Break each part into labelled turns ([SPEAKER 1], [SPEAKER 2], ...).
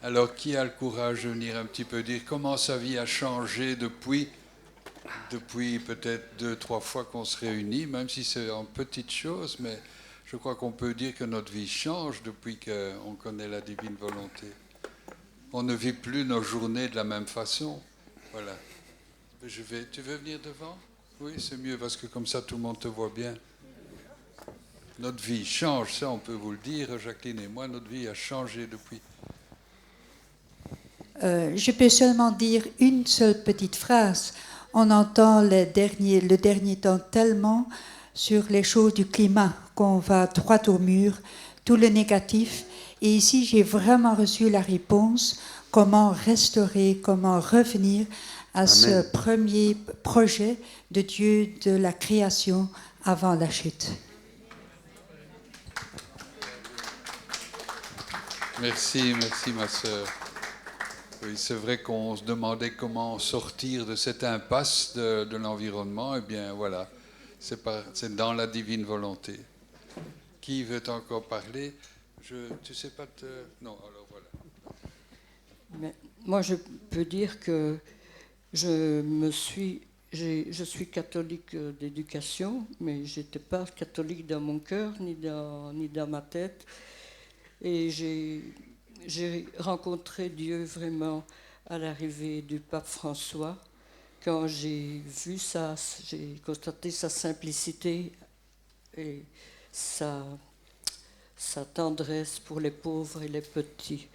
[SPEAKER 1] Alors, qui a le courage de venir un petit peu dire comment sa vie a changé depuis peut-être 2, 3 fois qu'on se réunit, même si c'est en petites choses, mais je crois qu'on peut dire que notre vie change depuis qu'on connaît la divine volonté. On ne vit plus nos journées de la même façon. Voilà. Tu veux venir devant? Oui, c'est mieux parce que comme ça tout le monde te voit bien. Notre vie change, ça on peut vous le dire, Jacqueline et moi, notre vie a changé depuis.
[SPEAKER 2] Je peux seulement dire une seule petite phrase. On entend le dernier temps tellement sur les choses du climat qu'on va droit au mur, tout le négatif. Et ici, j'ai vraiment reçu la réponse, comment restaurer, comment revenir à ce premier projet de Dieu de la création avant la chute.
[SPEAKER 1] Merci ma sœur. Oui, c'est vrai qu'on se demandait comment sortir de cette impasse de l'environnement. Eh bien, voilà, c'est dans la divine volonté. Qui veut encore parler? Tu sais pas te... Non, alors voilà.
[SPEAKER 3] Mais moi, je peux dire que je suis catholique d'éducation, mais je n'étais pas catholique dans mon cœur ni dans ma tête. Et j'ai rencontré Dieu vraiment à l'arrivée du pape François. Quand j'ai vu ça, j'ai constaté sa simplicité et sa tendresse pour les pauvres et les petits.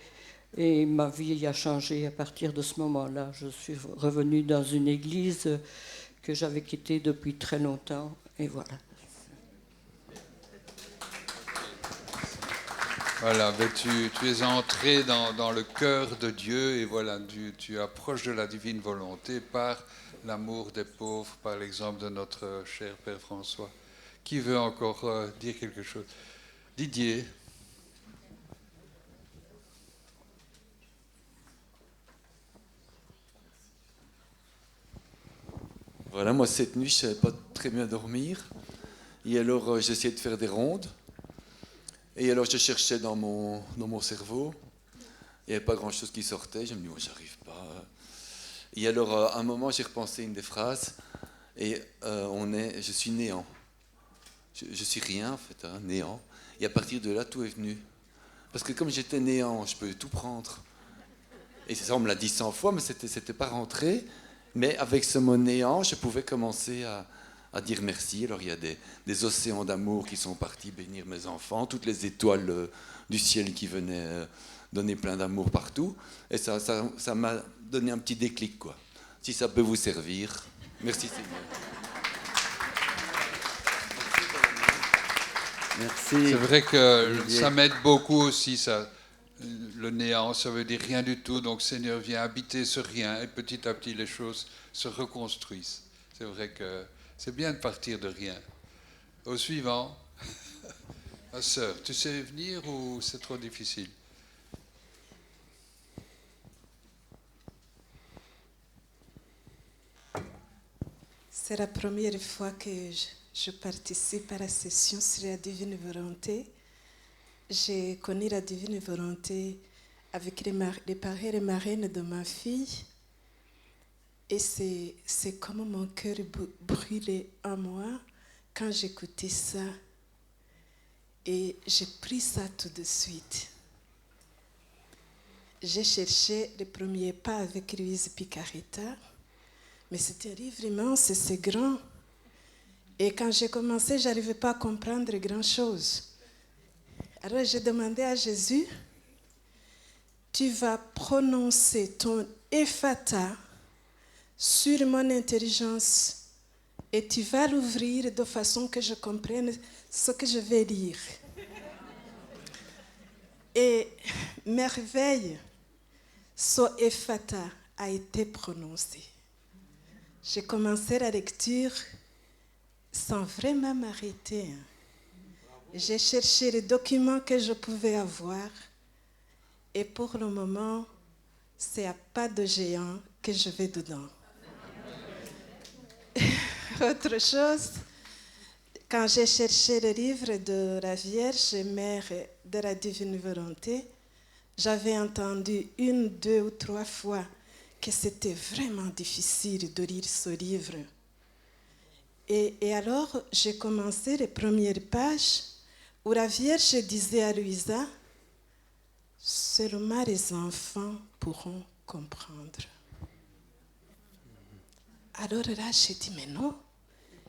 [SPEAKER 3] Et ma vie a changé à partir de ce moment-là. Je suis revenue dans une église que j'avais quittée depuis très longtemps. Et voilà.
[SPEAKER 1] Voilà, ben tu es entré dans le cœur de Dieu et voilà, tu approches de la divine volonté par l'amour des pauvres, par l'exemple de notre cher Père François. Qui veut encore dire quelque chose? Didier.
[SPEAKER 4] Voilà, moi cette nuit, je ne savais pas très bien dormir. Et alors, j'essayais de faire des rondes. Et alors, je cherchais dans mon cerveau. Il n'y avait pas grand-chose qui sortait. Je me dis, oh, j'arrive pas. Et alors, à un moment, j'ai repensé une des phrases. Et je suis néant. Je suis rien, en fait, hein, néant. Et à partir de là, tout est venu. Parce que comme j'étais néant, je pouvais tout prendre. Et ça, on me l'a dit 100 fois, mais c'était pas rentré. Mais avec ce mot néant, je pouvais commencer à dire merci. Alors il y a des océans d'amour qui sont partis bénir mes enfants, toutes les étoiles du ciel qui venaient donner plein d'amour partout. Et ça m'a donné un petit déclic, quoi. Si ça peut vous servir, merci Seigneur.
[SPEAKER 1] Merci. C'est vrai que ça m'aide beaucoup aussi, ça. Le néant, ça veut dire rien du tout. Donc Seigneur vient habiter ce rien et petit à petit les choses se reconstruisent. C'est vrai que c'est bien de partir de rien. Au suivant, ma sœur, tu sais venir ou c'est trop difficile?
[SPEAKER 5] C'est la première fois que je participe à la session sur la divine volonté. J'ai connu la divine volonté avec les parents et les marraines de ma fille. Et c'est comme mon cœur brûlait en moi quand j'écoutais ça. Et j'ai pris ça tout de suite. J'ai cherché les premiers pas avec Louise Picaretta. Mais c'était un livre immense, c'est grand. Et quand j'ai commencé, je n'arrivais pas à comprendre grand-chose. Alors j'ai demandé à Jésus, tu vas prononcer ton Ephata sur mon intelligence et tu vas l'ouvrir de façon que je comprenne ce que je vais lire. Et merveille, ce Ephata a été prononcé. J'ai commencé la lecture sans vraiment m'arrêter. J'ai cherché les documents que je pouvais avoir et pour le moment, c'est à pas de géant que je vais dedans. Autre chose, quand j'ai cherché le livre de la Vierge Mère de la Divine Volonté, j'avais entendu 1, 2 ou 3 fois que c'était vraiment difficile de lire ce livre. Et alors, j'ai commencé les premières pages où la Vierge disait à Louisa, « Seulement les enfants pourront comprendre. » Alors là, j'ai dit, mais non,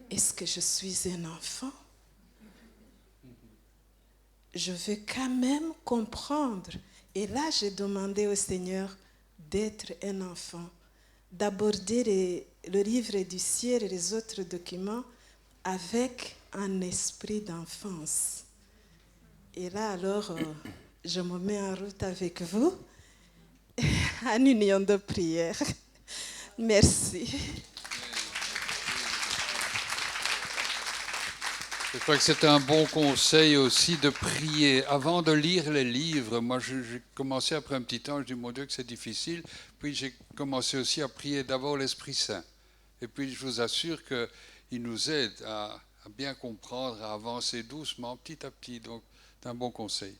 [SPEAKER 5] est-ce que je suis un enfant? Je veux quand même comprendre. Et là, j'ai demandé au Seigneur d'être un enfant, d'aborder le livre du ciel et les autres documents avec un esprit d'enfance. Et là, alors, je me mets en route avec vous, en union de prière. Merci.
[SPEAKER 1] Je crois que c'est un bon conseil aussi de prier. Avant de lire les livres, moi j'ai commencé après un petit temps, je dis mon Dieu que c'est difficile. Puis j'ai commencé aussi à prier d'abord l'Esprit Saint. Et puis je vous assure qu'il nous aide à bien comprendre, à avancer doucement, petit à petit. Donc c'est un bon conseil.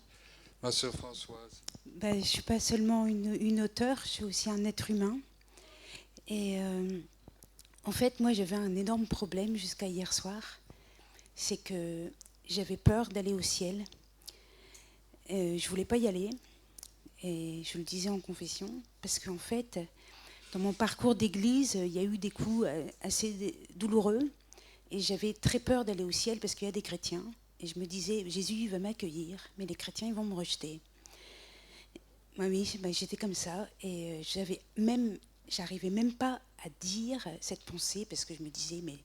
[SPEAKER 1] Ma sœur Françoise.
[SPEAKER 6] Je ne suis pas seulement une auteure, je suis aussi un être humain. Et en fait, moi j'avais un énorme problème jusqu'à hier soir. C'est que j'avais peur d'aller au ciel. Je ne voulais pas y aller. Et je le disais en confession. Parce qu'en fait, dans mon parcours d'église, il y a eu des coups assez douloureux. Et j'avais très peur d'aller au ciel parce qu'il y a des chrétiens. Et je me disais, Jésus va m'accueillir, mais les chrétiens ils vont me rejeter. Oui, j'étais comme ça. Et j'arrivais même pas à dire cette pensée parce que je me disais, mais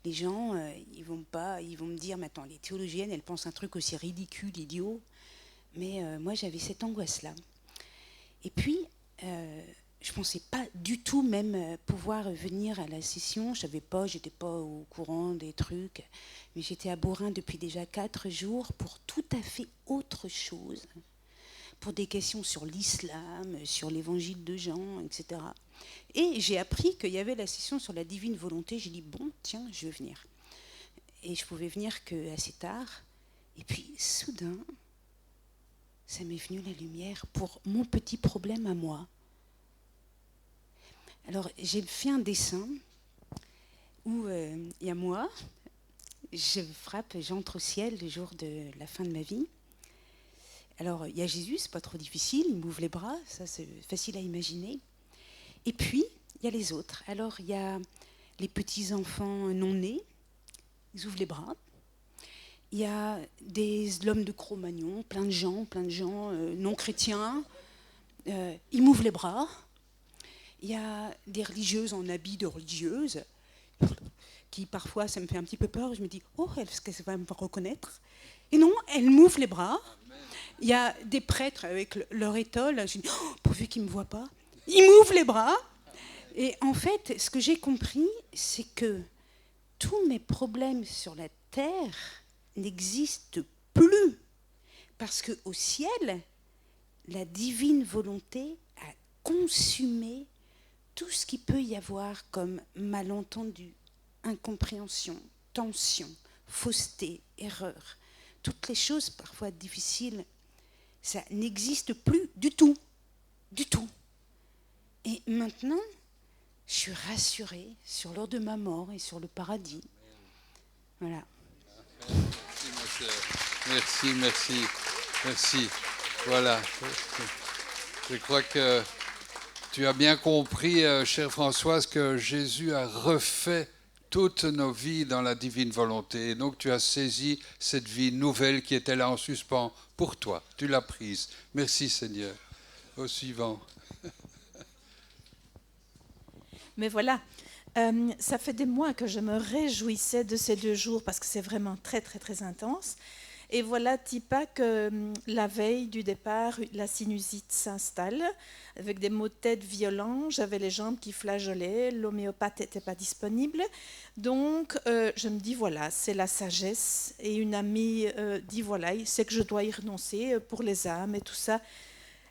[SPEAKER 6] les gens, ils vont me dire, mais attends, les théologiennes, elles pensent un truc aussi ridicule, idiot. Mais moi, j'avais cette angoisse-là. Et puis, je ne pensais pas du tout même pouvoir venir à la session. J'étais pas au courant des trucs. Mais j'étais à Borin depuis déjà 4 jours pour tout à fait autre chose. Pour des questions sur l'islam, sur l'évangile de Jean, etc. Et j'ai appris qu'il y avait la session sur la divine volonté. J'ai dit, bon, tiens, je vais venir. Et je pouvais venir qu'assez tard. Et puis, soudain, ça m'est venu la lumière pour mon petit problème à moi. Alors, j'ai fait un dessin où il y a moi, j'entre au ciel le jour de la fin de ma vie. Alors, il y a Jésus, c'est pas trop difficile, il m'ouvre les bras, ça c'est facile à imaginer. Et puis, il y a les autres. Alors, il y a les petits-enfants non-nés, ils ouvrent les bras. Il y a l'homme de Cro-Magnon, plein de gens non-chrétiens, ils m'ouvrent les bras. Il y a des religieuses en habit de religieuses, qui parfois, ça me fait un petit peu peur. Je me dis, oh, est-ce qu'elle va me reconnaître? Et non, elles m'ouvrent les bras. Il y a des prêtres avec leur étole. Je dis, oh, pourvu qu'ils ne me voient pas. Ils m'ouvrent les bras. Et en fait, ce que j'ai compris, c'est que tous mes problèmes sur la terre n'existent plus. Parce qu'au ciel, la divine volonté a consumé tout ce qu'il peut y avoir comme malentendu, incompréhension, tension, fausseté, erreur. Toutes les choses parfois difficiles, ça n'existe plus du tout. Du tout. Et maintenant, je suis rassurée sur l'heure de ma mort et sur le paradis. Voilà.
[SPEAKER 1] Merci. Voilà. Je crois que tu as bien compris, chère Françoise, que Jésus a refait toutes nos vies dans la divine volonté. Et donc tu as saisi cette vie nouvelle qui était là en suspens pour toi. Tu l'as prise. Merci Seigneur. Au suivant.
[SPEAKER 7] Mais voilà, ça fait des mois que je me réjouissais de ces 2 jours parce que c'est vraiment très, très, très intense. Et voilà, Tipa, que la veille du départ, la sinusite s'installe avec des maux de tête violents. J'avais les jambes qui flageolaient, l'homéopathe n'était pas disponible. Donc, je me dis, voilà, c'est la sagesse. Et une amie dit, voilà, c'est que je dois y renoncer pour les âmes et tout ça.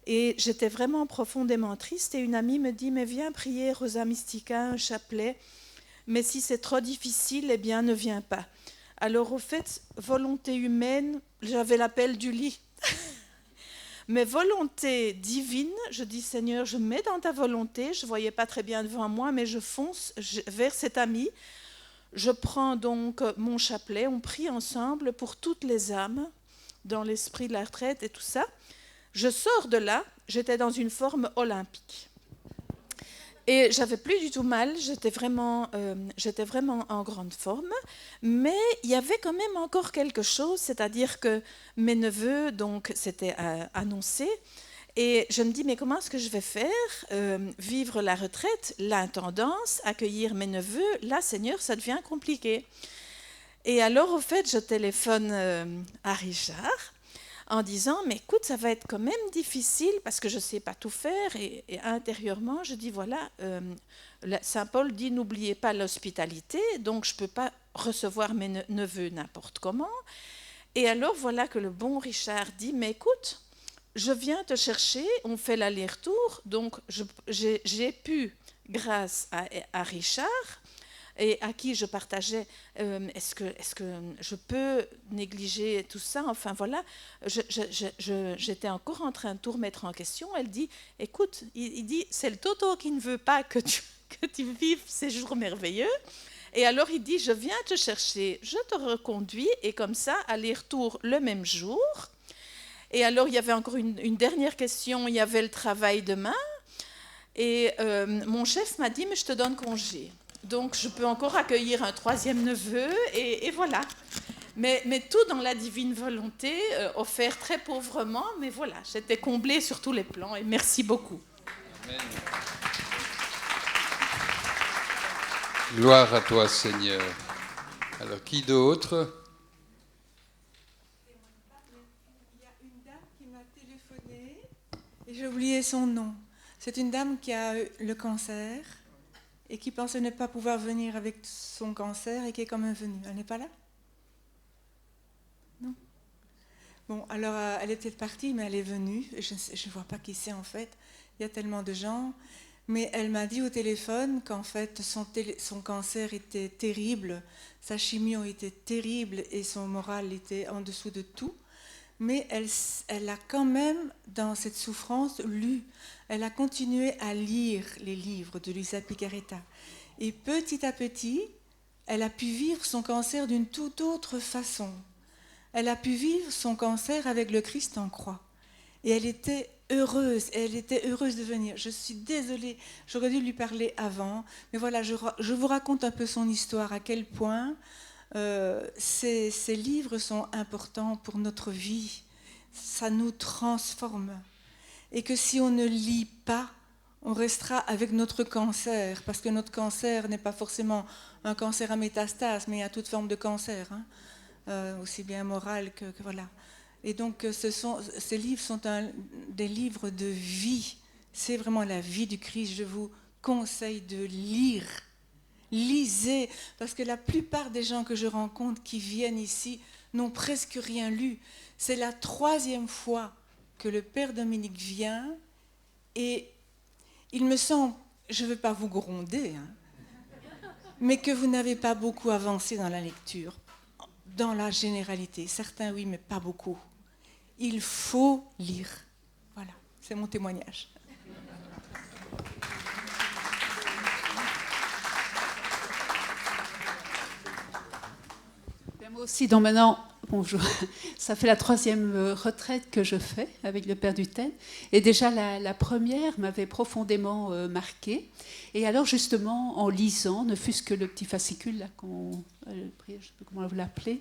[SPEAKER 7] Et j'étais vraiment profondément triste. Et une amie me dit, mais viens prier Rosa Mystica, un chapelet. Mais si c'est trop difficile, eh bien, ne viens pas. Alors, au fait, volonté humaine, j'avais l'appel du lit. Mes volontés divines, je dis Seigneur, je mets dans ta volonté, je ne voyais pas très bien devant moi, mais je fonce vers cet ami. Je prends donc mon chapelet, on prie ensemble pour toutes les âmes, dans l'esprit de la retraite et tout ça. Je sors de là, j'étais dans une forme olympique. Et j'avais plus du tout mal, j'étais vraiment en grande forme, mais il y avait quand même encore quelque chose, c'est-à-dire que mes neveux, donc c'était annoncé, et je me dis, mais comment est-ce que je vais faire vivre la retraite, l'intendance, accueillir mes neveux, là, Seigneur, ça devient compliqué. Et alors, au fait, je téléphone à Richard, en disant, mais écoute, ça va être quand même difficile parce que je ne sais pas tout faire. Et intérieurement, je dis, voilà, Saint Paul dit, n'oubliez pas l'hospitalité, donc je ne peux pas recevoir mes neveux n'importe comment. Et alors, voilà que le bon Richard dit, mais écoute, je viens te chercher, on fait l'aller-retour, donc j'ai pu, grâce à Richard, et à qui je partageais, est-ce que je peux négliger tout ça? Enfin voilà, j'étais encore en train de tout remettre en question. Elle dit, écoute, il dit, c'est le Toto qui ne veut pas que tu vives ces jours merveilleux. Et alors il dit, je viens te chercher, je te reconduis, et comme ça, aller-retour le même jour. Et alors il y avait encore une dernière question, il y avait le travail demain. Et mon chef m'a dit, mais je te donne congé. Donc, je peux encore accueillir un troisième neveu, et voilà. Mais tout dans la divine volonté, offert très pauvrement, mais voilà, j'étais comblée sur tous les plans, et merci beaucoup.
[SPEAKER 1] Amen. Gloire à toi, Seigneur. Alors, qui d'autre?
[SPEAKER 8] Il y a une dame qui m'a téléphoné, et j'ai oublié son nom. C'est une dame qui a le cancer, et qui pensait ne pas pouvoir venir avec son cancer et qui est quand même venue. Elle n'est pas là? Non? Bon, alors elle était partie, mais elle est venue. Je ne vois pas qui c'est en fait. Il y a tellement de gens. Mais elle m'a dit au téléphone qu'en fait son cancer était terrible, sa chimio était terrible et son moral était en dessous de tout. Mais elle a quand même, dans cette souffrance, lu. Elle a continué à lire les livres de Luisa Picaretta. Et petit à petit, elle a pu vivre son cancer d'une toute autre façon. Elle a pu vivre son cancer avec le Christ en croix. Et elle était heureuse de venir. Je suis désolée, j'aurais dû lui parler avant. Mais voilà, je vous raconte un peu son histoire, à quel point ces livres sont importants pour notre vie. Ça nous transforme. Et que si on ne lit pas, on restera avec notre cancer, parce que notre cancer n'est pas forcément un cancer à métastase, mais à toute forme de cancer, aussi bien moral que voilà. Et donc ces livres sont des livres de vie. C'est vraiment la vie du Christ. Je vous conseille de lire. Lisez, parce que la plupart des gens que je rencontre qui viennent ici n'ont presque rien lu. C'est la 3e fois que le Père Dominique vient, et il me semble, je ne veux pas vous gronder, mais que vous n'avez pas beaucoup avancé dans la lecture, dans la généralité. Certains oui, mais pas beaucoup. Il faut lire. Voilà, c'est mon témoignage.
[SPEAKER 9] Moi aussi, donc maintenant, bonjour, ça fait la 3e retraite que je fais avec le Père Duthel. Et déjà, la première m'avait profondément marquée. Et alors, justement, en lisant, ne fût-ce que le petit fascicule, là, je ne sais pas comment vous l'appelez,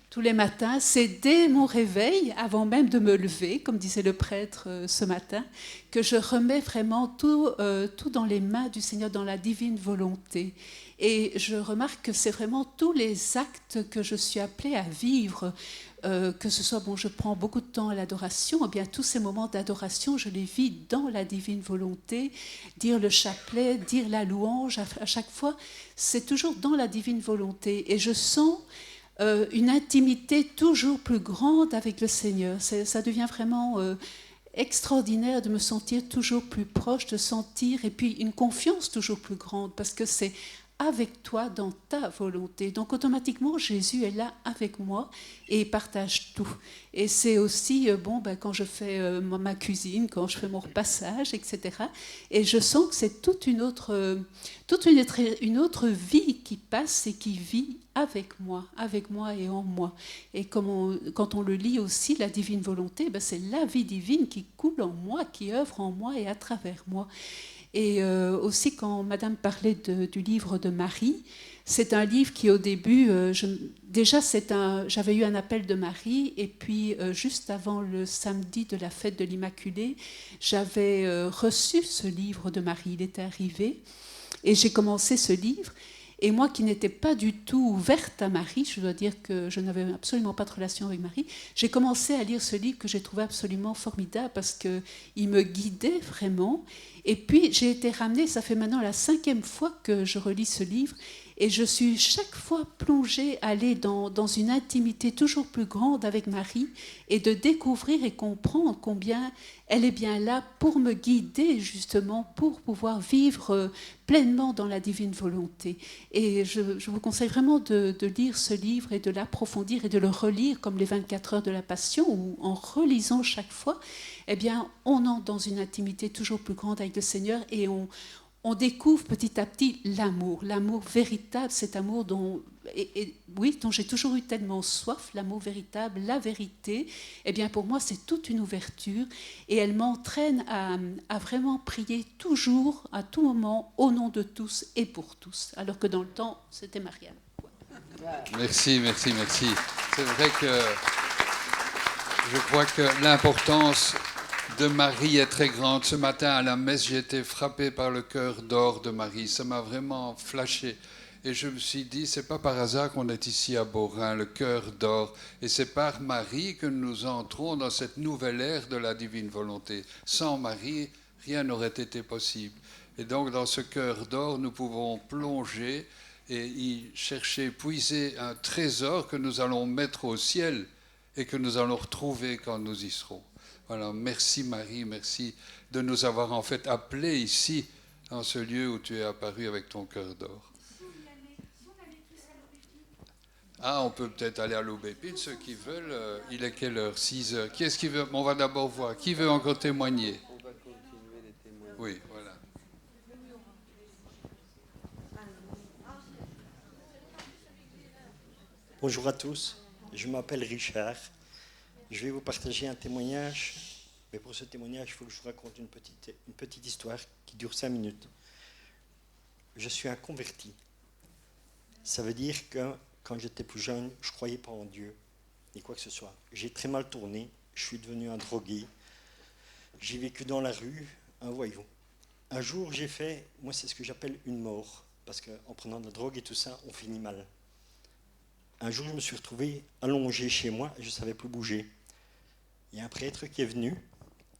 [SPEAKER 9] tous les matins, c'est dès mon réveil, avant même de me lever, comme disait le prêtre ce matin, que je remets vraiment tout dans les mains du Seigneur, dans la divine volonté. Et je remarque que c'est vraiment tous les actes que je suis appelée à vivre, que ce soit, je prends beaucoup de temps à l'adoration, et bien tous ces moments d'adoration, je les vis dans la divine volonté. Dire le chapelet, dire la louange, à chaque fois, c'est toujours dans la divine volonté. Et je sens une intimité toujours plus grande avec le Seigneur. Ça devient vraiment extraordinaire de me sentir toujours plus proche, de sentir, et puis une confiance toujours plus grande, parce que c'est avec toi dans ta volonté. Donc automatiquement, Jésus est là avec moi et il partage tout. Et c'est aussi, quand je fais ma cuisine, quand je fais mon repassage, etc. Et je sens que c'est toute une autre vie qui passe et qui vit avec moi et en moi. Et quand on le lit aussi, la divine volonté, c'est la vie divine qui coule en moi, qui œuvre en moi et à travers moi. Et aussi, quand Madame parlait du livre de Marie, c'est un livre qui, au début, j'avais eu un appel de Marie, et puis juste avant le samedi de la fête de l'Immaculée, j'avais reçu ce livre de Marie. Il était arrivé, et j'ai commencé ce livre. Et moi qui n'étais pas du tout ouverte à Marie, je dois dire que je n'avais absolument pas de relation avec Marie, j'ai commencé à lire ce livre que j'ai trouvé absolument formidable parce qu'il me guidait vraiment. Et puis j'ai été ramenée, ça fait maintenant la 5e fois que je relis ce livre, et je suis chaque fois plongée à aller dans une intimité toujours plus grande avec Marie et de découvrir et comprendre combien elle est bien là pour me guider justement pour pouvoir vivre pleinement dans la divine volonté. Et je vous conseille vraiment de lire ce livre et de l'approfondir et de le relire comme les 24 heures de la Passion, où en relisant chaque fois, on entre dans une intimité toujours plus grande avec le Seigneur et on découvre petit à petit l'amour véritable, cet amour dont j'ai toujours eu tellement soif, l'amour véritable, la vérité. Pour moi, c'est toute une ouverture et elle m'entraîne à vraiment prier toujours, à tout moment, au nom de tous et pour tous, alors que dans le temps, c'était Marianne.
[SPEAKER 1] Merci. C'est vrai que je crois que l'importance de Marie est très grande. Ce matin à la messe, j'ai été frappé par le cœur d'or de Marie. Ça m'a vraiment flashé. Et je me suis dit, c'est pas par hasard qu'on est ici à Beaurain, le cœur d'or. Et c'est par Marie que nous entrons dans cette nouvelle ère de la divine volonté. Sans Marie, rien n'aurait été possible. Et donc, dans ce cœur d'or, nous pouvons plonger et y chercher, puiser un trésor que nous allons mettre au ciel et que nous allons retrouver quand nous y serons. Voilà, merci Marie, merci de nous avoir en fait appelés ici, dans ce lieu où tu es apparu avec ton cœur d'or. Ah, on peut peut-être aller à l'Aubépine, ceux qui veulent. Il est quelle heure? 6 heures. Qui est-ce qui veut? On va d'abord voir. Qui veut encore témoigner?
[SPEAKER 10] On va continuer les témoignages.
[SPEAKER 1] Oui, voilà.
[SPEAKER 11] Bonjour à tous, je m'appelle Richard. Je vais vous partager un témoignage, mais pour ce témoignage, il faut que je vous raconte une petite histoire qui dure 5 minutes. Je suis un converti. Ça veut dire que quand j'étais plus jeune, je ne croyais pas en Dieu, ni quoi que ce soit. J'ai très mal tourné, je suis devenu un drogué. J'ai vécu dans la rue, un voyou. Un jour, j'ai fait, moi c'est ce que j'appelle une mort, parce qu'en prenant de la drogue et tout ça, on finit mal. Un jour, je me suis retrouvé allongé chez moi et je ne savais plus bouger. Il y a un prêtre qui est venu,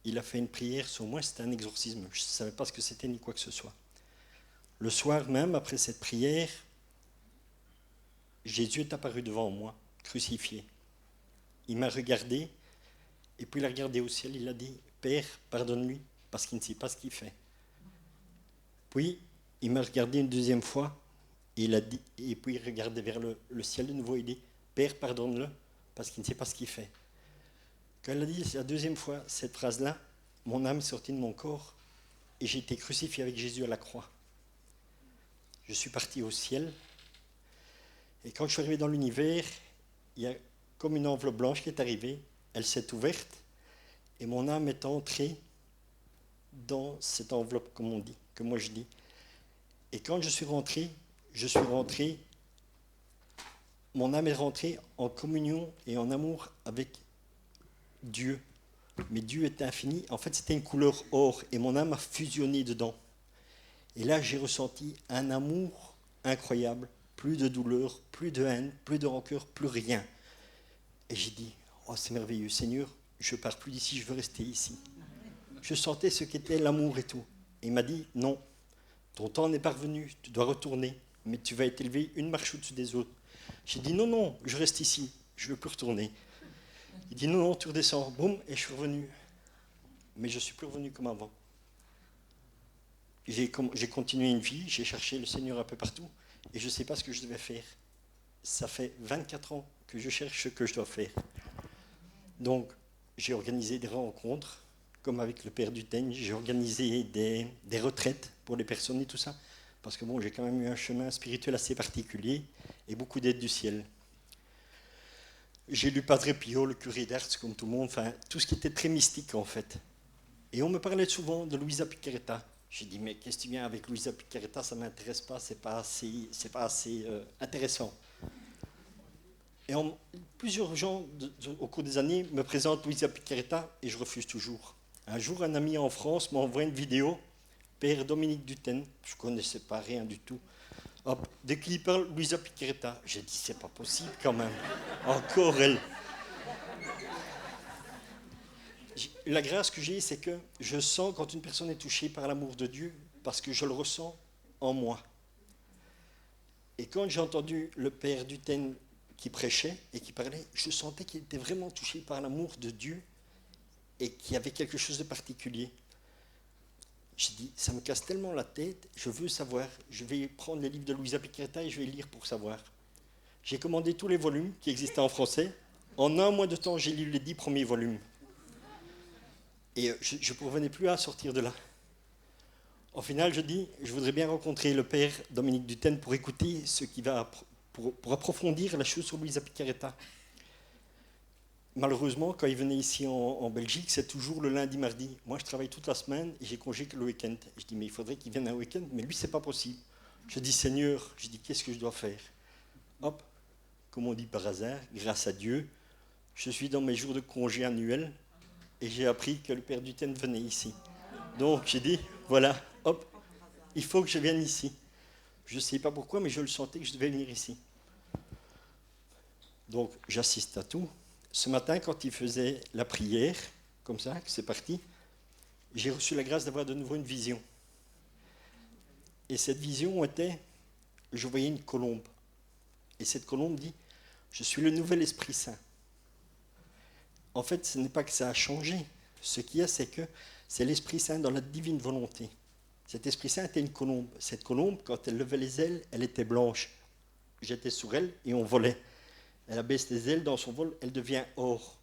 [SPEAKER 11] il a fait une prière sur moi, c'était un exorcisme, je ne savais pas ce que c'était ni quoi que ce soit. Le soir même, après cette prière, Jésus est apparu devant moi, crucifié. Il m'a regardé, et puis il a regardé au ciel, il a dit « Père, pardonne-lui, parce qu'il ne sait pas ce qu'il fait. » Puis, il m'a regardé une deuxième fois, et puis il regardait vers le ciel de nouveau, il dit « Père, pardonne-le, parce qu'il ne sait pas ce qu'il fait. » Quand elle a dit la deuxième fois cette phrase-là, mon âme est sortie de mon corps et j'ai été crucifié avec Jésus à la croix. Je suis parti au ciel et quand je suis arrivé dans l'univers, il y a comme une enveloppe blanche qui est arrivée, elle s'est ouverte et mon âme est entrée dans cette enveloppe, comme on dit, que moi je dis. Et quand je suis rentré, mon âme est rentrée en communion et en amour avec Dieu. Mais Dieu est infini. En fait, c'était une couleur or et mon âme a fusionné dedans. Et là, j'ai ressenti un amour incroyable. Plus de douleur, plus de haine, plus de rancœur, plus rien. Et j'ai dit, oh, c'est merveilleux, Seigneur, je ne pars plus d'ici, je veux rester ici. Je sentais ce qu'était l'amour et tout. Et il m'a dit, non, ton temps n'est pas revenu, tu dois retourner, mais tu vas être élevé une marche au-dessus des autres. J'ai dit, non, je reste ici, je ne veux plus retourner. Il dit, non, tu redescends, boum, et je suis revenu. Mais je ne suis plus revenu comme avant. J'ai continué une vie, j'ai cherché le Seigneur un peu partout, et je ne sais pas ce que je devais faire. Ça fait 24 ans que je cherche ce que je dois faire. Donc, j'ai organisé des rencontres, comme avec le Père Duthène, j'ai organisé des retraites pour les personnes et tout ça, parce que bon, j'ai quand même eu un chemin spirituel assez particulier et beaucoup d'aide du ciel. J'ai lu Padre Pio, le curé d'Ars, comme tout le monde, enfin, tout ce qui était très mystique en fait. Et on me parlait souvent de Luisa Picaretta. J'ai dit, mais qu'est-ce qui vient avec Luisa Picaretta? Ça ne m'intéresse pas, c'est pas assez intéressant. Et plusieurs gens, au cours des années, me présentent Luisa Picaretta et je refuse toujours. Un jour, un ami en France m'a envoyé une vidéo, Père Dominique Duthène, je ne connaissais pas rien du tout. Hop, dès qu'il parle, Luisa Picaretta. J'ai dit, c'est pas possible quand même. Encore elle. La grâce que j'ai, c'est que je sens quand une personne est touchée par l'amour de Dieu, parce que je le ressens en moi. Et quand j'ai entendu le Père Duthène qui prêchait et qui parlait, je sentais qu'il était vraiment touché par l'amour de Dieu et qu'il y avait quelque chose de particulier. J'ai dit, ça me casse tellement la tête, je veux savoir. Je vais prendre les livres de Luisa Picaretta et je vais lire pour savoir. J'ai commandé tous les volumes qui existaient en français. En un mois de temps, j'ai lu les 10 premiers volumes. Et je ne parvenais plus à sortir de là. Au final, je dis, je voudrais bien rencontrer le Père Dominique Duthène pour écouter ce qui va, pour approfondir la chose sur Luisa Picaretta. Malheureusement, quand il venait ici en Belgique, c'est toujours le lundi, mardi. Moi, je travaille toute la semaine et j'ai congé que le week-end. Je dis, mais il faudrait qu'il vienne un week-end, mais lui, c'est pas possible. Je dis, Seigneur, je dis, qu'est-ce que je dois faire? Hop, comme on dit par hasard, grâce à Dieu, je suis dans mes jours de congé annuels et j'ai appris que le Père Duthène venait ici. Donc, j'ai dit, voilà, hop, il faut que je vienne ici. Je ne sais pas pourquoi, mais je le sentais que je devais venir ici. Donc, j'assiste à tout. Ce matin, quand il faisait la prière, comme ça, que c'est parti, j'ai reçu la grâce d'avoir de nouveau une vision. Et cette vision était, je voyais une colombe. Et cette colombe dit, je suis le nouvel Esprit Saint. En fait, ce n'est pas que ça a changé. Ce qu'il y a, c'est que c'est l'Esprit Saint dans la divine volonté. Cet Esprit Saint était une colombe. Cette colombe, quand elle levait les ailes, elle était blanche. J'étais sur elle et on volait. Elle abaisse les ailes dans son vol, elle devient or.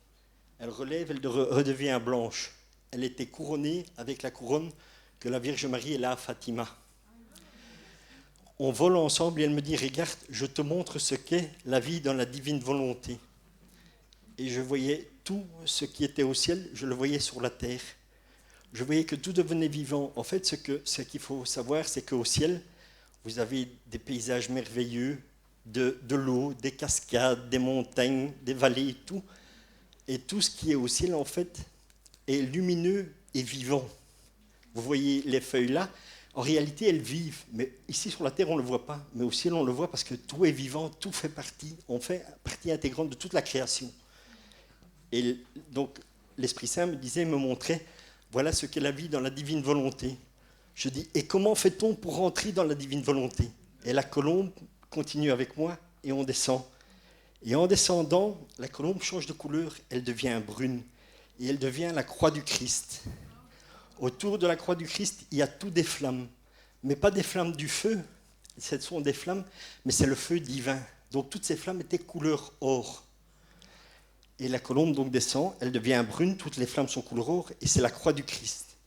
[SPEAKER 11] Elle relève, elle redevient blanche. Elle était couronnée avec la couronne que la Vierge Marie est là à Fatima. On vole ensemble et elle me dit, regarde, je te montre ce qu'est la vie dans la divine volonté. Et je voyais tout ce qui était au ciel, je le voyais sur la terre. Je voyais que tout devenait vivant. En fait, ce qu'il faut savoir, c'est qu'au ciel, vous avez des paysages merveilleux, de l'eau, des cascades, des montagnes, des vallées et tout. Et tout ce qui est au ciel, en fait, est lumineux et vivant. Vous voyez les feuilles là, en réalité, elles vivent. Mais ici, sur la terre, on ne le voit pas. Mais au ciel, on le voit parce que tout est vivant, tout fait partie. On fait partie intégrante de toute la création. Et donc, l'Esprit Saint me montrait, voilà ce qu'est la vie dans la divine volonté. Je dis, et comment fait-on pour rentrer dans la divine volonté? Et la colombe continue avec moi et on descend. Et en descendant, la colombe change de couleur, elle devient brune et elle devient la croix du Christ. Autour de la croix du Christ, il y a tout des flammes, mais pas des flammes du feu, ce sont des flammes, mais c'est le feu divin. Donc toutes ces flammes étaient couleur or. Et la colombe donc descend, elle devient brune, toutes les flammes sont couleur or et c'est la croix du Christ.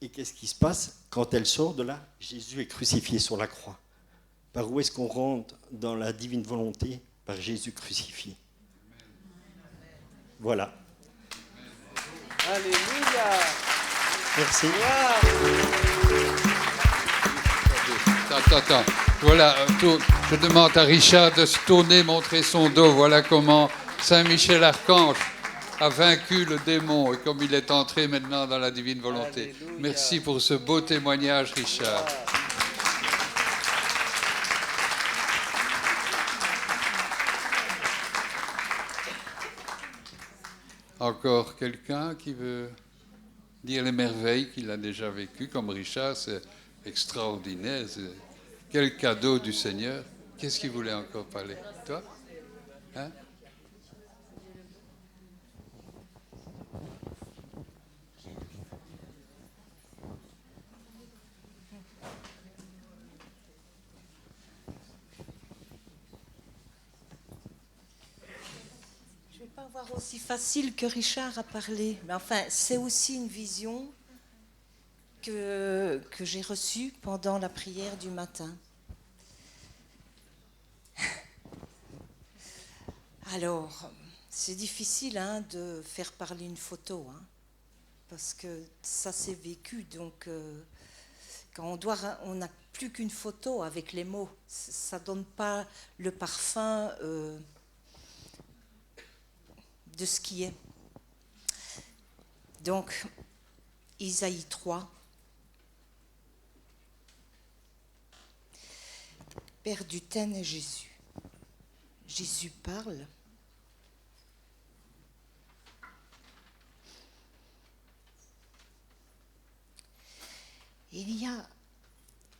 [SPEAKER 11] Et qu'est-ce qui se passe? Quand elle sort de là, Jésus est crucifié sur la croix. Par où est-ce qu'on rentre dans la divine volonté? Par Jésus crucifié. Voilà.
[SPEAKER 10] Alléluia.
[SPEAKER 11] Merci.
[SPEAKER 1] Attends. Voilà, je demande à Richard de se tourner, montrer son dos. Voilà comment Saint Michel Archange a vaincu le démon et comme il est entré maintenant dans la divine volonté.
[SPEAKER 10] Alléluia.
[SPEAKER 1] Merci pour ce beau témoignage, Richard. Encore quelqu'un qui veut dire les merveilles qu'il a déjà vécues, comme Richard? C'est extraordinaire. Quel cadeau du Seigneur. Qu'est-ce qu'il voulait encore parler? Toi? Hein?
[SPEAKER 12] pas avoir aussi facile que Richard a parlé. Mais enfin, c'est aussi une vision que j'ai reçue pendant la prière du matin. Alors, c'est difficile de faire parler une photo, parce que ça s'est vécu. Donc, quand on n'a plus qu'une photo avec les mots, ça ne donne pas le parfum de ce qui est. Donc, Isaïe 3. Père d'Uten et Jésus. Jésus parle. Il y a,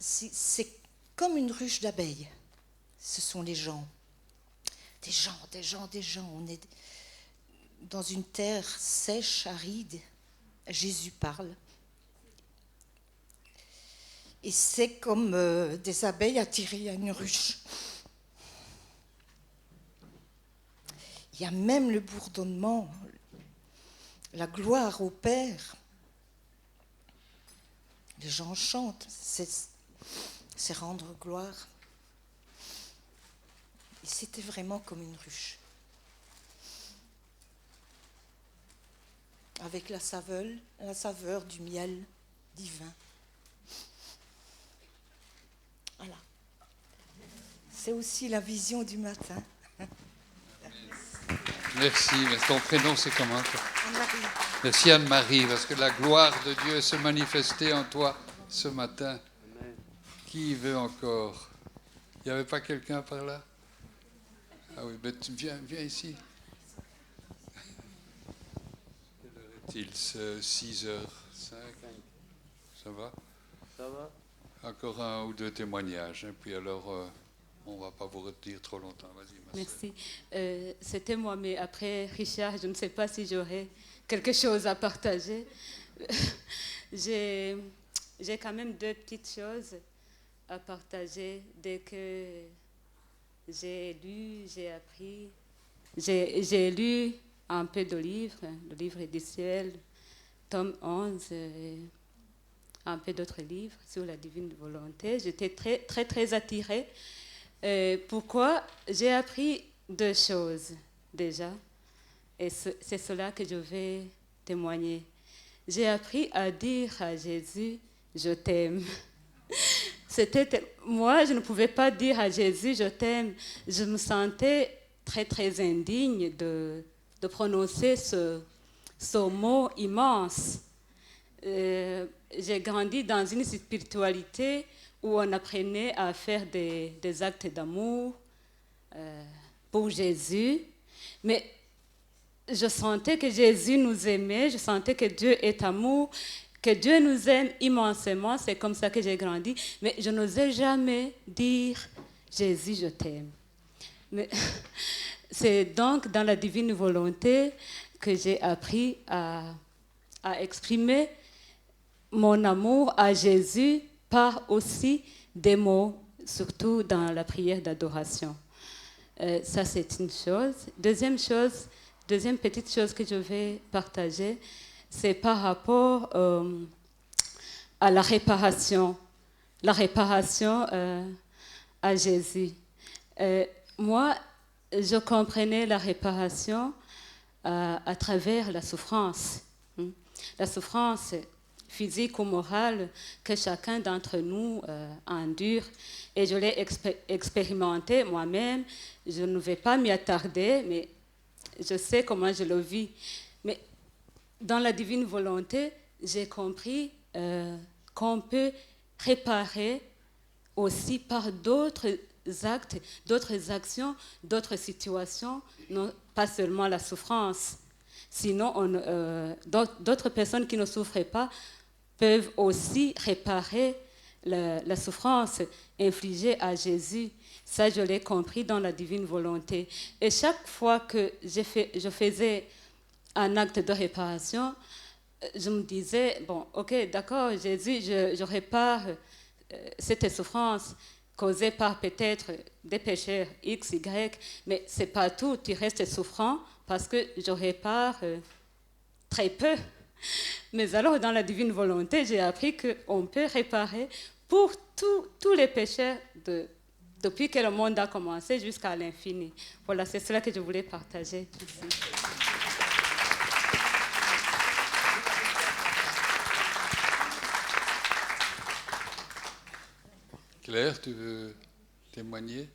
[SPEAKER 12] c'est comme une ruche d'abeilles. Ce sont les gens. Des gens. On est dans une terre sèche, aride. Jésus parle. Et c'est comme des abeilles attirées à une ruche. Il y a même le bourdonnement, la gloire au Père. Les gens chantent, c'est rendre gloire. Et c'était vraiment comme une ruche. Avec la saveur du miel divin. Voilà. C'est aussi la vision du matin.
[SPEAKER 1] Merci. Mais ton prénom, c'est comment?
[SPEAKER 12] Anne-Marie.
[SPEAKER 1] Merci Anne-Marie, parce que la gloire de Dieu se manifestait en toi ce matin.
[SPEAKER 10] Amen.
[SPEAKER 1] Qui veut encore? Il n'y avait pas quelqu'un par là? Ah oui, ben viens ici. Quelle heure est-il? 6h05. Ça va?
[SPEAKER 10] Ça va?
[SPEAKER 1] Encore un ou deux témoignages, et puis alors on ne va pas vous retenir trop longtemps. Vas-y, ma
[SPEAKER 13] Merci. C'était moi, mais après Richard, je ne sais pas si j'aurai quelque chose à partager. J'ai quand même deux petites choses à partager. Dès que j'ai lu, j'ai appris, j'ai lu un peu de livres, le livre du ciel, tome 11, et un peu d'autres livres sur la divine volonté. J'étais très attirée. Pourquoi? J'ai appris deux choses déjà, et c'est cela que je vais témoigner. J'ai appris à dire à Jésus, je t'aime. Moi, je ne pouvais pas dire à Jésus, je t'aime. Je me sentais très indigne de prononcer ce mot immense. J'ai grandi dans une spiritualité où on apprenait à faire des actes d'amour pour Jésus. Mais je sentais que Jésus nous aimait, je sentais que Dieu est amour, que Dieu nous aime immensément. C'est comme ça que j'ai grandi. Mais je n'osais jamais dire « Jésus, je t'aime ». Mais c'est donc dans la divine volonté que j'ai appris à exprimer mon amour à Jésus par aussi des mots, surtout dans la prière d'adoration. Ça, c'est une chose. Deuxième petite chose que je vais partager, c'est par rapport à la réparation à Jésus. Moi, je comprenais la réparation à travers la souffrance. La souffrance physique ou morale que chacun d'entre nous endure. Et je l'ai expérimenté moi-même. Je ne vais pas m'y attarder, mais je sais comment je le vis. Mais dans la divine volonté, j'ai compris qu'on peut réparer aussi par d'autres actes, d'autres actions, d'autres situations, non pas seulement la souffrance. Sinon, d'autres personnes qui ne souffrent pas peuvent aussi réparer la souffrance infligée à Jésus. Ça, je l'ai compris dans la divine volonté. Et chaque fois que je faisais un acte de réparation, je me disais, bon, ok, d'accord, Jésus, je répare cette souffrance. causés par peut-être des péchés X, Y, mais ce n'est pas tout. Tu restes souffrant parce que je répare très peu. Mais alors, dans la divine volonté, j'ai appris qu'on peut réparer pour tous les péchés depuis que le monde a commencé jusqu'à l'infini. Voilà, c'est cela que je voulais partager ici.
[SPEAKER 1] Claire, tu veux témoigner?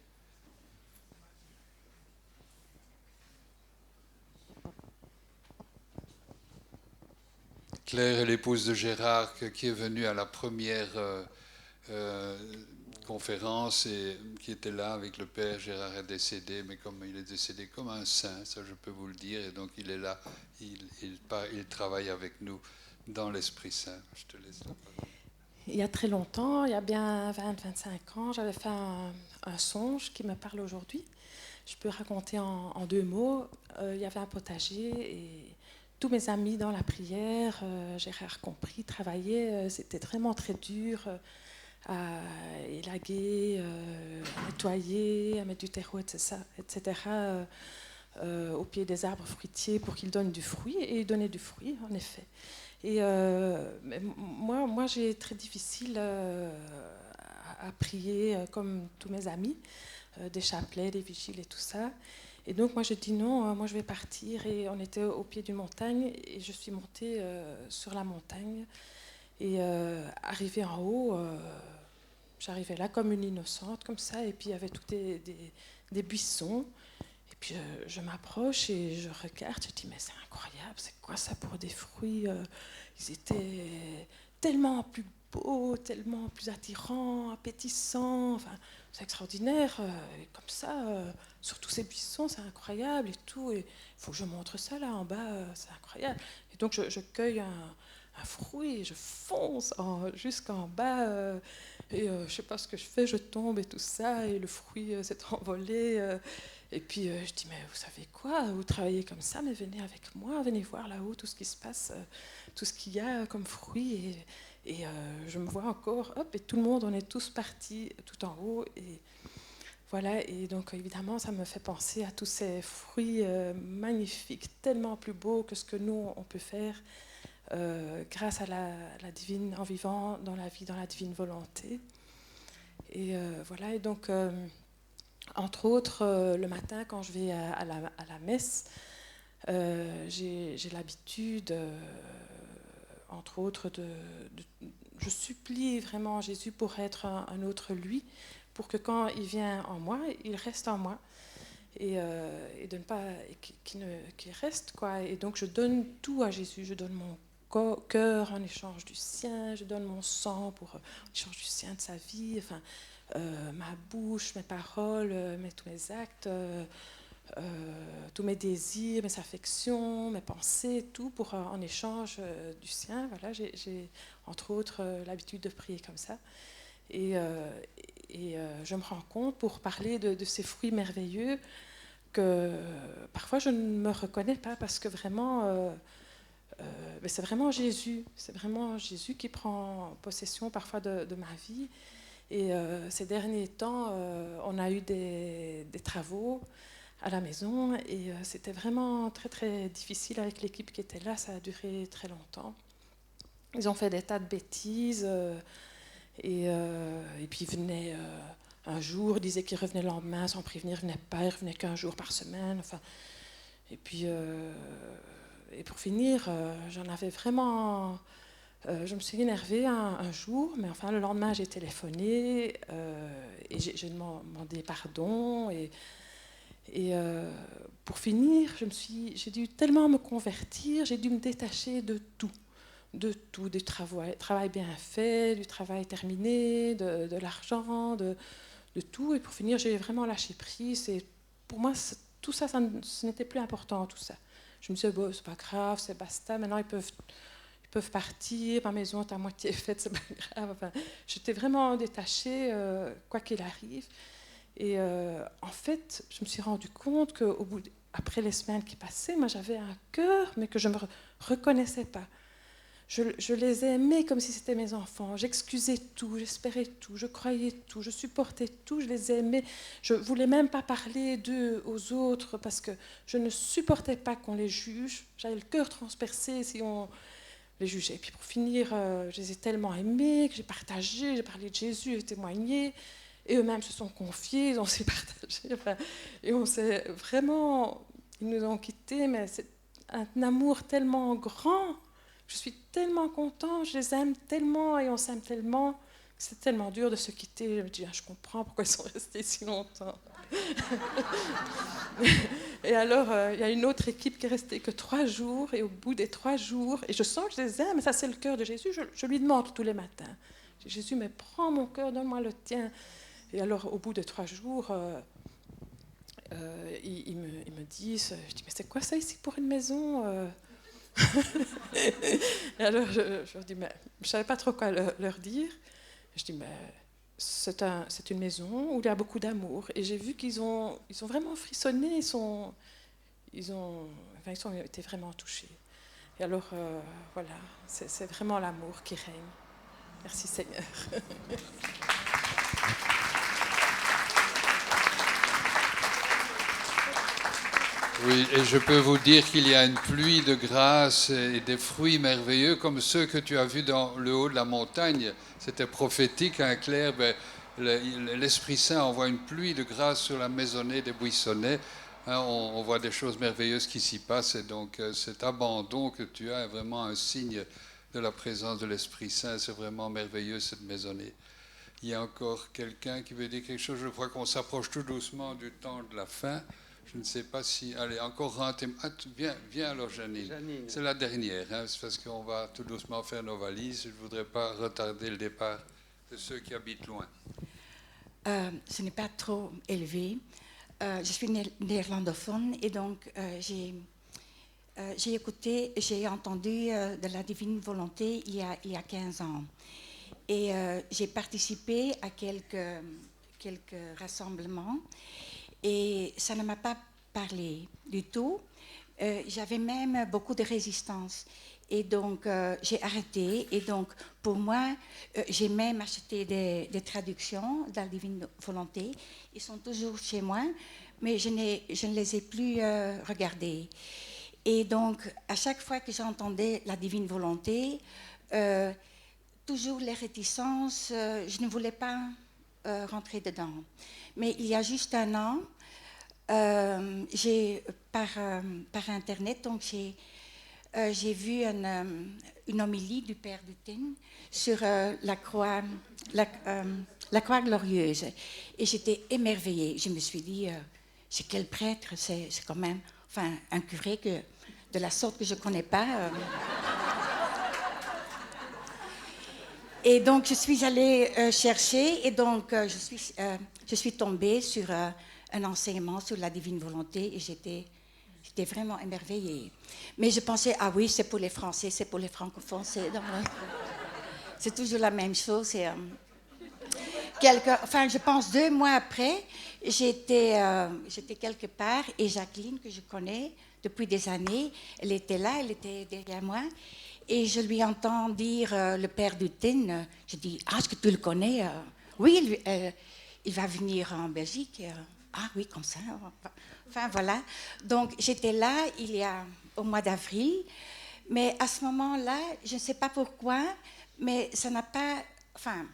[SPEAKER 1] Claire est l'épouse de Gérard qui est venue à la première conférence et qui était là avec le père. Gérard est décédé, mais comme il est décédé comme un saint, ça je peux vous le dire, et donc il est là, il travaille avec nous dans l'Esprit Saint. Je te laisse la parole.
[SPEAKER 14] Il y a très longtemps, il y a bien 20-25 ans, j'avais fait un songe qui me parle aujourd'hui. Je peux raconter en 2 mots. Il y avait un potager et tous mes amis dans la prière, Gérard compris, travaillaient. C'était vraiment très dur à élaguer, à nettoyer, à mettre du terreau, etc. Au pied des arbres fruitiers pour qu'ils donnent du fruit. Et ils donnaient du fruit, en effet. Et moi j'ai très difficile à prier comme tous mes amis, des chapelets, des vigiles et tout ça. Et donc moi je dis non, moi je vais partir. Et on était au pied d'une montagne et je suis montée sur la montagne. Et arrivée en haut, j'arrivais là comme une innocente, comme ça. Et puis il y avait tous des buissons. Et puis je m'approche et je regarde, je dis mais c'est incroyable, c'est quoi ça pour des fruits? Ils étaient tellement plus beaux, tellement plus attirants, appétissants, enfin, c'est extraordinaire, et comme ça, surtout ces buissons, c'est incroyable et tout, et il faut que je montre ça là en bas, c'est incroyable. Et donc je cueille un fruit et je fonce jusqu'en bas, et je ne sais pas ce que je fais, je tombe et tout ça, et le fruit s'est envolé. Et puis je dis, mais vous savez quoi, vous travaillez comme ça, mais venez avec moi, venez voir là-haut tout ce qui se passe, tout ce qu'il y a comme fruits. Et je me vois encore, hop, et tout le monde, on est tous partis tout en haut. Et voilà, et donc évidemment, ça me fait penser à tous ces fruits magnifiques, tellement plus beaux que ce que nous, on peut faire grâce à la divine, en vivant dans la vie, dans la divine volonté. Et voilà, et donc... entre autres, le matin, quand je vais à la messe, j'ai l'habitude, entre autres, je supplie vraiment Jésus pour être un autre lui, pour que quand il vient en moi, il reste en moi, et de ne pas qu'il reste, quoi. Et donc je donne tout à Jésus, je donne mon cœur en échange du sien, je donne mon sang en échange du sien de sa vie, enfin. Ma bouche, mes paroles, tous mes actes, tous mes désirs, mes affections, mes pensées, tout pour en échange du sien. Voilà, j'ai entre autres l'habitude de prier comme ça. Et je me rends compte, pour parler de ces fruits merveilleux, que parfois je ne me reconnais pas, parce que vraiment, c'est vraiment Jésus. C'est vraiment Jésus qui prend possession parfois de ma vie. Et ces derniers temps, on a eu des travaux à la maison et c'était vraiment très très difficile avec l'équipe qui était là, ça a duré très longtemps. Ils ont fait des tas de bêtises et puis ils venaient un jour, ils disaient qu'ils revenaient le lendemain sans prévenir, ils ne venaient pas, ils revenaient qu'1 jour par semaine. Enfin, et puis, et pour finir, j'en avais vraiment... je me suis énervée un jour, mais enfin le lendemain j'ai téléphoné et j'ai demandé pardon. Et pour finir, j'ai dû tellement me convertir, j'ai dû me détacher de tout, du travail bien fait, du travail terminé, de l'argent, de tout. Et pour finir, j'ai vraiment lâché prise. Et pour moi, tout ça, ce n'était plus important, tout ça. Je me disais, bon, c'est pas grave, c'est basta, maintenant ils peuvent partir, ma maison est à moitié faite, c'est pas grave. Enfin, j'étais vraiment détachée, quoi qu'il arrive. Et en fait, je me suis rendu compte qu'après les semaines qui passaient, moi j'avais un cœur, mais que je ne me reconnaissais pas. Je les ai aimés comme si c'était mes enfants. J'excusais tout, j'espérais tout, je croyais tout, je supportais tout, je les ai aimés. Je ne voulais même pas parler d'eux aux autres parce que je ne supportais pas qu'on les juge. J'avais le cœur transpercé si on les jugeait. Et puis pour finir, je les ai tellement aimés que j'ai partagé, j'ai parlé de Jésus, j'ai témoigné. Et eux-mêmes se sont confiés, ils ont aussi partagé. Enfin, et on s'est vraiment... Ils nous ont quittés, mais c'est un amour tellement grand. Je suis tellement contente, je les aime tellement et on s'aime tellement que c'est tellement dur de se quitter. Je me dis, je comprends pourquoi ils sont restés si longtemps. Et alors, il y a une autre équipe qui est restée que 3 jours, et au bout des 3 jours, et je sens que je les aime, ça c'est le cœur de Jésus, je lui demande tous les matins. Je dis, Jésus, mais prends mon cœur, donne-moi le tien. Et alors, au bout de 3 jours, ils me disent, je dis, mais c'est quoi ça ici pour une maison Et alors, je leur dis, mais je ne savais pas trop quoi leur dire. Je dis, mais c'est une maison où il y a beaucoup d'amour. Et j'ai vu qu'ils ont vraiment frissonné, ils ont été vraiment touchés. Et alors, voilà, c'est vraiment l'amour qui règne. Merci Seigneur.
[SPEAKER 1] Oui, et je peux vous dire qu'il y a une pluie de grâce et des fruits merveilleux comme ceux que tu as vus dans le haut de la montagne. C'était prophétique, hein, Claire. Ben, l'Esprit Saint envoie une pluie de grâce sur la maisonnée des Buissonnets. Hein, on voit des choses merveilleuses qui s'y passent. Et donc, cet abandon que tu as est vraiment un signe de la présence de l'Esprit Saint. C'est vraiment merveilleux, cette maisonnée. Il y a encore quelqu'un qui veut dire quelque chose. Je crois qu'on s'approche tout doucement du temps de la fin. Je ne sais pas si... Allez, encore un thème. Ah, viens alors, Janine. C'est la dernière, hein, c'est parce qu'on va tout doucement faire nos valises. Je ne voudrais pas retarder le départ de ceux qui habitent loin.
[SPEAKER 15] Ce n'est pas trop élevé. Je suis néerlandophone et donc j'ai entendu de la divine volonté il y a 15 ans. Et j'ai participé à quelques rassemblements. Et ça ne m'a pas parlé du tout. J'avais même beaucoup de résistance. Et donc, j'ai arrêté. Et donc, pour moi, j'ai même acheté des traductions de la Divine Volonté. Ils sont toujours chez moi, mais je ne les ai plus regardés. Et donc, à chaque fois que j'entendais la Divine Volonté, toujours les réticences, je ne voulais pas rentrer dedans. Mais il y a juste un an, j'ai par Internet, donc j'ai vu une homélie du Père Dutin sur la croix glorieuse. Et j'étais émerveillée. Je me suis dit, c'est quel prêtre, c'est quand même, enfin, un curé de la sorte que je ne connais pas. Et donc, je suis allée chercher, et donc, je suis tombée sur un enseignement sur la divine volonté, et j'étais vraiment émerveillée. Mais je pensais, ah oui, c'est pour les Français, c'est pour les francophones, c'est toujours la même chose. Je pense 2 mois après, j'étais quelque part, et Jacqueline, que je connais depuis des années, elle était là, elle était derrière moi. Et je lui entends dire, le père Dutin, je dis, ah, est-ce que tu le connais? Oui, il va venir en Belgique. Ah oui, comme ça. Enfin, voilà. Donc, j'étais là au mois d'avril. Mais à ce moment-là, je ne sais pas pourquoi, mais ça n'a pas... Enfin,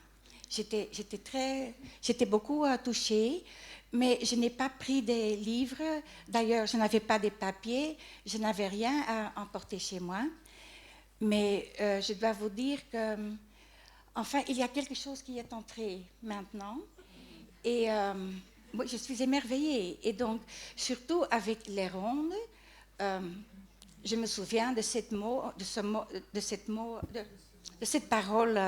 [SPEAKER 15] j'étais beaucoup touchée, mais je n'ai pas pris des livres. D'ailleurs, je n'avais pas des papiers, je n'avais rien à emporter chez moi. Mais je dois vous dire que, enfin, il y a quelque chose qui est entré maintenant. Et moi, je suis émerveillée. Et donc, surtout avec les rondes, je me souviens de cette parole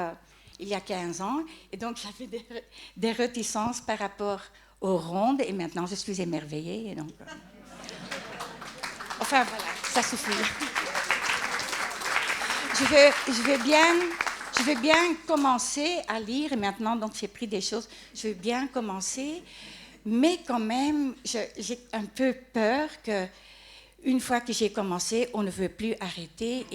[SPEAKER 15] il y a 15 ans. Et donc, j'avais des réticences par rapport aux rondes. Et maintenant, je suis émerveillée. Et donc, enfin, voilà, ça suffit. Je veux bien commencer à lire, et maintenant, donc, j'ai pris des choses, je veux bien commencer, mais quand même, j'ai un peu peur qu'une fois que j'ai commencé, on ne veut plus arrêter.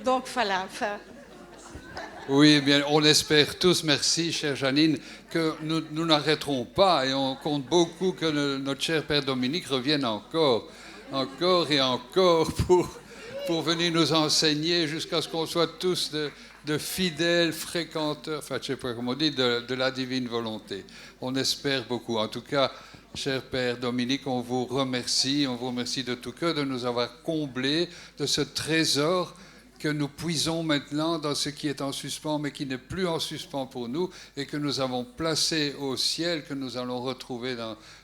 [SPEAKER 15] Donc voilà. Enfin,
[SPEAKER 1] Oui, bien, on espère tous, merci, chère Janine, que nous n'arrêterons pas et on compte beaucoup que notre cher Père Dominique revienne encore et encore pour venir nous enseigner jusqu'à ce qu'on soit tous de fidèles fréquenteurs, enfin, je ne sais pas comment on dit, de la divine volonté. On espère beaucoup. En tout cas, cher Père Dominique, on vous remercie de tout cœur de nous avoir comblés de ce trésor que nous puisons maintenant dans ce qui est en suspens, mais qui n'est plus en suspens pour nous, et que nous avons placé au ciel, que nous allons retrouver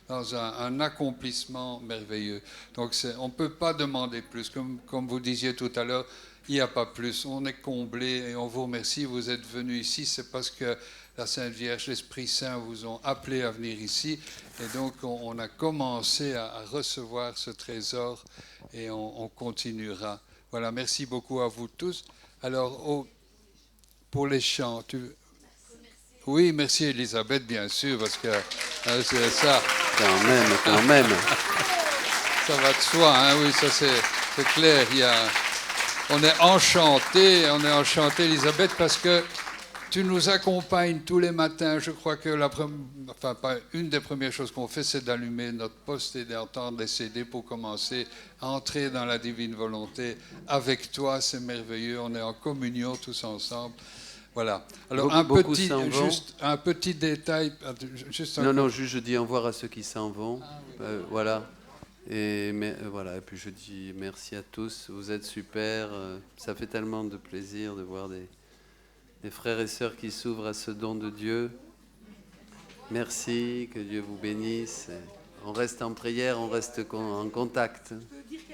[SPEAKER 1] dans un accomplissement merveilleux. Donc on ne peut pas demander plus. Comme vous disiez tout à l'heure, il n'y a pas plus. On est comblés et on vous remercie. Vous êtes venus ici, c'est parce que la Sainte Vierge, l'Esprit Saint vous ont appelé à venir ici. Et donc on a commencé à recevoir ce trésor et on continuera. Voilà, merci beaucoup à vous tous. Alors, pour les chants, oui, merci Elisabeth, bien sûr, parce que c'est ça.
[SPEAKER 10] Quand même.
[SPEAKER 1] Ça va de soi, hein, oui, ça c'est clair. On est enchantés, Elisabeth, parce que tu nous accompagnes tous les matins. Je crois que une des premières choses qu'on fait, c'est d'allumer notre poste et d'entendre les CD pour commencer à entrer dans la divine volonté. Avec toi, c'est merveilleux. On est en communion tous ensemble. Voilà. Alors, un petit détail.
[SPEAKER 10] Non, juste je dis au revoir à ceux qui s'en vont. Voilà. Et puis je dis merci à tous. Vous êtes super. Ça fait tellement de plaisir de voir des frères et sœurs qui s'ouvrent à ce don de Dieu. Merci, que Dieu vous bénisse. On reste en prière, on reste en contact.